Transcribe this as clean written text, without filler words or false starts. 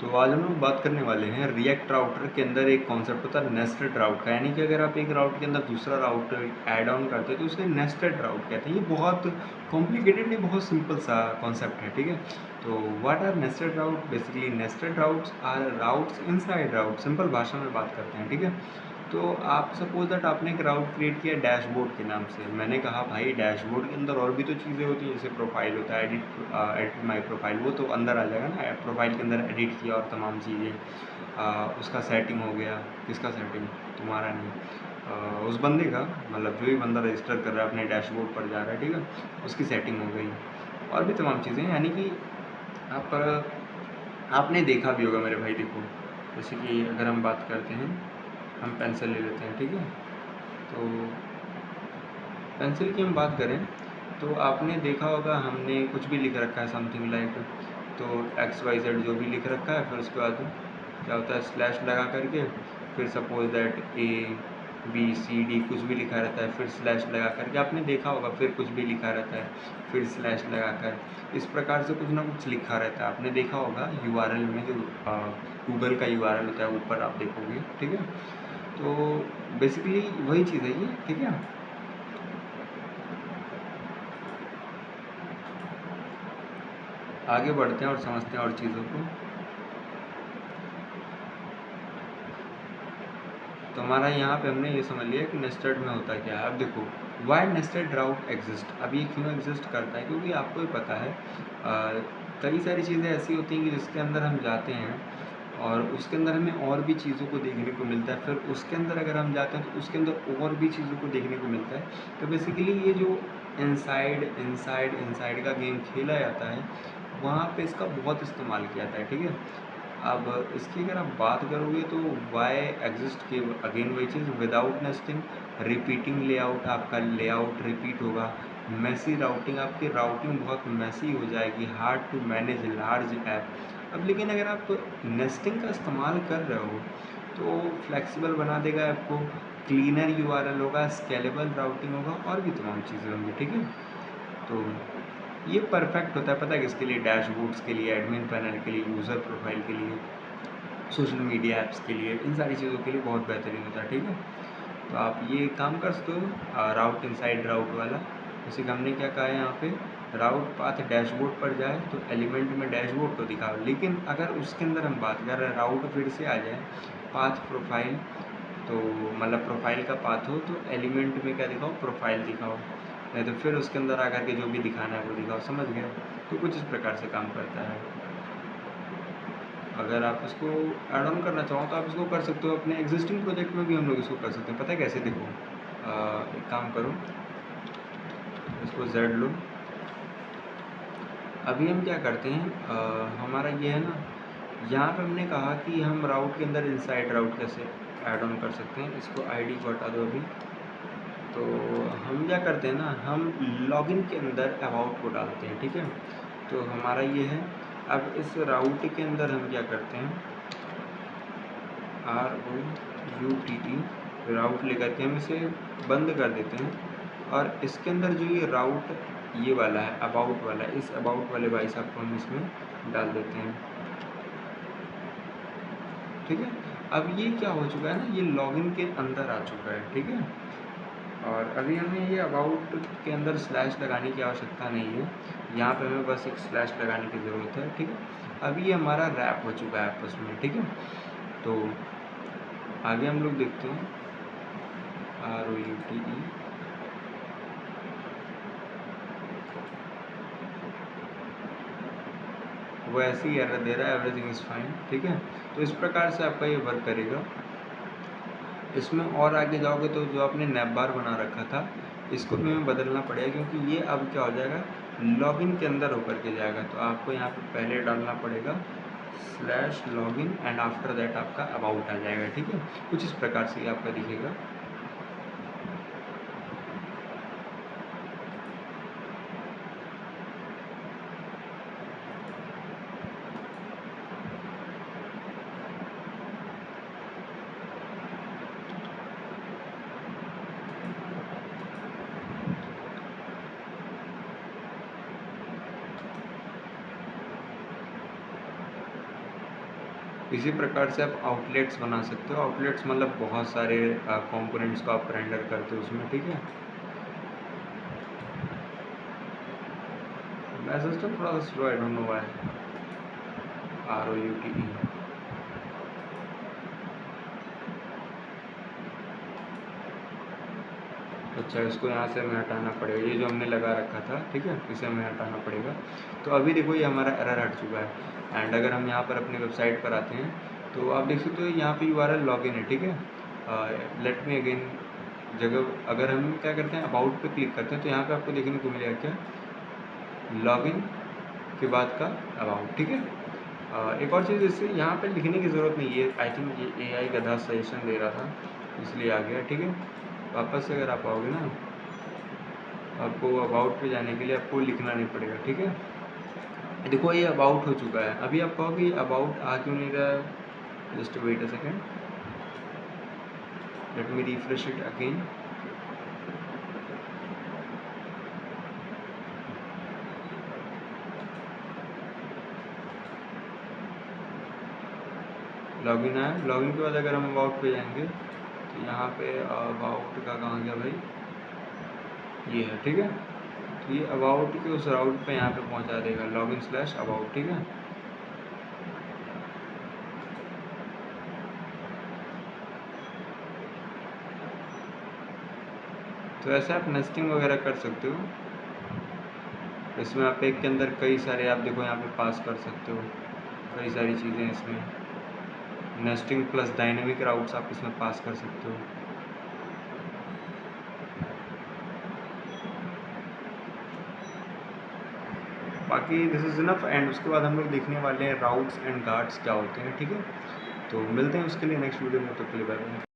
तो आज हम लोग बात करने वाले हैं रिएक्ट राउटर के अंदर एक कॉन्सेप्ट होता है नेस्टेड राउट का, यानी कि अगर आप एक राउट के अंदर दूसरा राउट ऐड ऑन करते हैं तो उसे नेस्टेड राउट कहते हैं। ये बहुत कॉम्प्लिकेटेड नहीं, बहुत सिंपल सा कॉन्सेप्ट है, ठीक है। तो what are nested route? Basically nested routes are routes inside route. Simple भाषा में बात करते हैं, ठीक है। तो आप सपोज दैट आपने एक राउट क्रिएट किया डैशबोर्ड के नाम से। मैंने कहा भाई डैशबोर्ड के अंदर और भी तो चीज़ें होती हैं, जैसे प्रोफाइल होता है, एडिट माई प्रोफाइल, वो तो अंदर आ जाएगा ना। प्रोफाइल के अंदर एडिट किया और तमाम चीज़ें, उसका सेटिंग हो गया। किसका सेटिंग? तुम्हारा नहीं, उस बंदे का, मतलब जो भी बंदा रजिस्टर कर रहा है अपने डैशबोर्ड पर जा रहा है, ठीक है, उसकी सेटिंग हो गई और भी तमाम चीज़ें। यानी कि आपने देखा भी होगा मेरे भाई। देखो, जैसे कि अगर हम बात करते हैं, हम पेंसिल ले लेते हैं, ठीक है। तो पेंसिल की हम बात करें तो आपने देखा होगा हमने कुछ भी लिख रखा है, समथिंग लाइक, तो XYZ जो भी लिख रखा है, फिर उसके बाद क्या होता है स्लैश लगा करके, फिर सपोज दैट ABCD कुछ भी लिखा रहता है, फिर स्लैश लगा करके आपने देखा होगा, फिर कुछ भी लिखा रहता है, फिर स्लैश लगा कर, इस प्रकार से कुछ ना कुछ लिखा रहता है। आपने देखा होगा URL में, जो गूगल का URL होता है, ऊपर आप देखोगे, ठीक है। तो बेसिकली वही चीज़ है ये, ठीक है। आगे बढ़ते हैं और समझते हैं और चीज़ों को। तो हमारा यहाँ पे हमने ये समझ लिया कि नेस्टेड में होता क्या है। अब देखो, वाई नेस्टेड राउट एग्जिस्ट। अब ये क्यों एग्जिस्ट करता है? क्योंकि आपको ही पता है कई सारी चीज़ें ऐसी होती हैं कि जिसके अंदर हम जाते हैं और उसके अंदर हमें और भी चीज़ों को देखने को मिलता है, फिर उसके अंदर अगर हम जाते हैं तो उसके अंदर और भी चीज़ों को देखने को मिलता है। तो बेसिकली ये जो इनसाइड इनसाइड इनसाइड का गेम खेला जाता है, वहाँ पे इसका बहुत इस्तेमाल किया जाता है, ठीक है। अब इसकी अगर आप बात करोगे तो वाई एग्जिस्ट के अगेन वही चीज़, विदाउट नेस्टिंग, रिपीटिंग लेआउट, आपका लेआउट रिपीट होगा, मैसी राउटिंग, आपकी राउटिंग बहुत मैसी हो जाएगी, hard to manage large app. अब लेकिन अगर आप नेस्टिंग का इस्तेमाल कर रहे हो तो फ्लेक्सिबल बना देगा ऐप को, क्लीनर URL होगा, स्केलेबल राउटिंग होगा और भी तमाम चीज़ें होंगी, ठीक है। तो ये परफेक्ट होता है, पता है किसके लिए? डैशबोर्ड्स के लिए, एडमिन पैनल के लिए, यूज़र प्रोफाइल के लिए, सोशल मीडिया ऐप्स के लिए, इन सारी चीज़ों के लिए बहुत बेहतरीन होता है, ठीक है। तो आप ये काम कर सकते हो, राउट इनसाइड राउट वाला। जैसे कि हमने क्या कहा है यहाँ पे, राउट पाथ डैशबोर्ड पर जाए तो एलिमेंट में डैशबोर्ड को दिखाओ, लेकिन अगर उसके अंदर हम बात कर रहे हैं राउट फिर से आ जाए पाथ प्रोफाइल, तो मतलब प्रोफाइल का पाथ हो तो एलिमेंट में क्या दिखाओ? प्रोफाइल दिखाओ, नहीं तो फिर उसके अंदर आकर के जो भी दिखाना है वो दिखाओ। समझ गए? तो कुछ इस प्रकार से काम करता है। अगर आप इसको ऐड ऑन करना चाहो तो आप इसको कर सकते हो, अपने एग्जिस्टिंग प्रोजेक्ट में भी हम लोग इसको कर सकते हैं। पता है कैसे? देखो, एक काम करो, इसको Z लो। अभी हम क्या करते हैं, हमारा ये है ना, यहाँ पे हमने कहा कि हम राउट के अंदर इनसाइड राउट कैसे ऐड ऑन कर सकते हैं। इसको ID को हटा दो अभी। तो हम क्या करते हैं ना, हम लॉगिन के अंदर अबाउट को डालते हैं, ठीक है। तो हमारा ये है। अब इस राउट के अंदर हम क्या करते हैं, ROUTE राउट लेकर के हम इसे बंद कर देते हैं और इसके अंदर जो ये राउट ये वाला है, अबाउट वाला, इस अबाउट वाले भाई साहब को हम इसमें डाल देते हैं, ठीक है। अब ये क्या हो चुका है ना, ये लॉगिन के अंदर आ चुका है, ठीक है। और अभी हमें ये अबाउट के अंदर स्लैश लगाने की आवश्यकता नहीं है, यहाँ पे हमें बस एक स्लैश लगाने की ज़रूरत है, ठीक है। अभी ये हमारा रैप हो चुका है आपस में, ठीक है। तो आगे हम लोग देखते हैं, ROUTE, वो ऐसे ही एरर दे रहा है, एवरीथिंग इज़ फाइन, ठीक है। तो इस प्रकार से आपका ये वर्क करेगा। इसमें और आगे जाओगे तो जो आपने नैप बार बना रखा था, इसको भी हमें बदलना पड़ेगा, क्योंकि ये अब क्या हो जाएगा, लॉगिन के अंदर होकर के जाएगा। तो आपको यहाँ पे पहले डालना पड़ेगा /login एंड आफ्टर दैट आपका अबाउट आ जाएगा, ठीक है। कुछ इस प्रकार से आपका दिखेगा। इसी प्रकार से आप आउटलेट्स बना सकते हो। आउटलेट्स मतलब बहुत सारे कंपोनेंट्स को आप रेंडर करते हो उसमें, ठीक है। मेरा सिस्टम थोड़ा सा slow, I don't know why. ROUTE। अच्छा, इसको यहाँ से हमें हटाना पड़ेगा, ये जो हमने लगा रखा था, ठीक है, इसे हमें हटाना पड़ेगा। तो अभी देखो ये हमारा एरर हट चुका है। एंड अगर हम यहाँ पर अपनी वेबसाइट पर आते हैं तो आप देख सकते हो यहाँ पे URL लॉगिन है, ठीक है। लेट मी अगेन जगह अगर हम क्या करते हैं अबाउट पे क्लिक करते हैं तो यहाँ पे आपको देखने को मिलेगा क्या, लॉगिन के बाद का अबाउट, ठीक है। एक और चीज़ इससे यहाँ पे लिखने की ज़रूरत नहीं है, आई थिंक ये AI गधा सजेशन दे रहा था इसलिए आ गया, ठीक है। वापस से अगर आप आओगे ना, आपको अबाउट पे जाने के लिए आपको लिखना नहीं पड़ेगा, ठीक है। देखो ये अबाउट हो चुका है। अभी आप कहोगे अबाउट आ क्यों नहीं रहा है, just wait a second, let me refresh it again. Login आया, लॉगिन के बाद अगर हम अबाउट पे जाएंगे तो यहाँ पे अबाउट का कहाँ गया भाई, ये है, ठीक है। तो ये अबाउट के उस राउट पे यहाँ पे पहुँचा देगा, login/about, ठीक है। तो ऐसे आप नेस्टिंग वगैरह कर सकते हो। इसमें आप एक के अंदर कई सारे आप देखो यहाँ पे पास कर सकते हो, कई सारी चीज़ें इसमें, नेस्टिंग प्लस डायनेमिक राउट्स आप इसमें पास कर सकते हो। बाकी दिस इज़ इनफ। एंड उसके बाद हम लोग देखने वाले हैं राउट्स एंड गार्ड्स क्या होते हैं, ठीक है। तो मिलते हैं उसके लिए नेक्स्ट वीडियो में, तो के लिए बाय बाय।